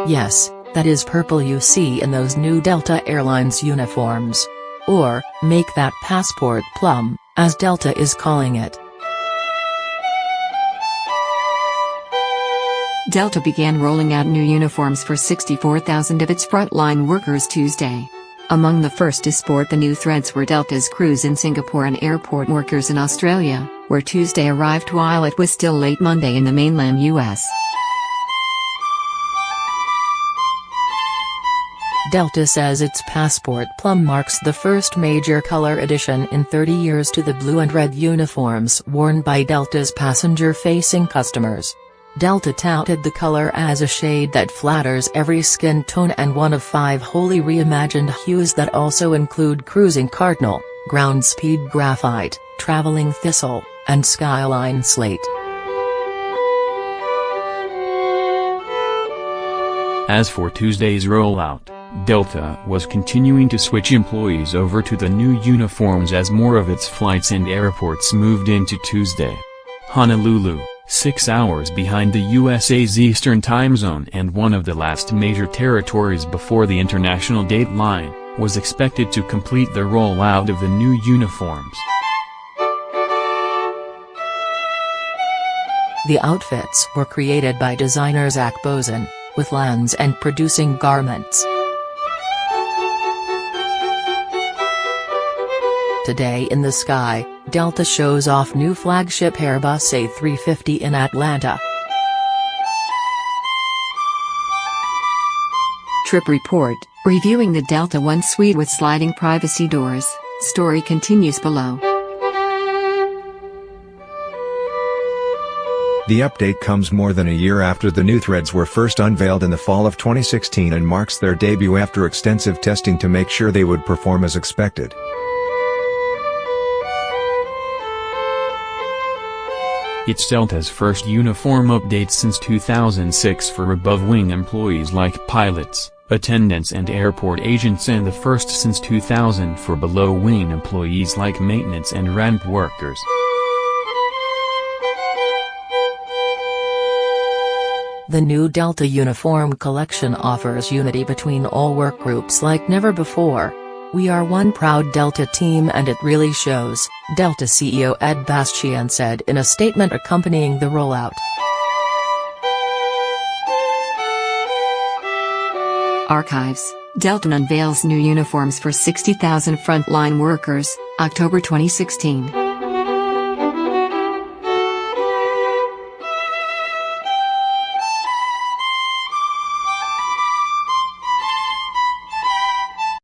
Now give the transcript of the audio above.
Yes, that is purple you see in those new Delta Airlines uniforms. Or, make that passport plum, as Delta is calling it. Delta began rolling out new uniforms for 64,000 of its frontline workers Tuesday. Among the first to sport the new threads were Delta's crews in Singapore and airport workers in Australia, where Tuesday arrived while it was still late Monday in the mainland US. Delta says its passport plum marks the first major color addition in 30 years to the blue and red uniforms worn by Delta's passenger-facing customers. Delta touted the color as a shade that flatters every skin tone and one of 5 wholly reimagined hues that also include cruising cardinal, ground speed graphite, traveling thistle, and skyline slate. As for Tuesday's rollout, Delta was continuing to switch employees over to the new uniforms as more of its flights and airports moved into Tuesday. Honolulu, 6 hours behind the USA's Eastern time zone and one of the last major territories before the international dateline, was expected to complete the rollout of the new uniforms. The outfits were created by designer Zach Bozen, with Lands and producing garments. Today in the sky, Delta shows off new flagship Airbus A350 in Atlanta. Trip report, reviewing the Delta One suite with sliding privacy doors. Story continues below. The update comes more than a year after the new threads were first unveiled in the fall of 2016 and marks their debut after extensive testing to make sure they would perform as expected. It's Delta's first uniform update since 2006 for above-wing employees like pilots, attendants and airport agents, and the first since 2000 for below-wing employees like maintenance and ramp workers. The new Delta uniform collection offers unity between all work groups like never before. "We are one proud Delta team and it really shows," Delta CEO Ed Bastian said in a statement accompanying the rollout. Archives, Delta unveils new uniforms for 60,000 frontline workers, October 2016.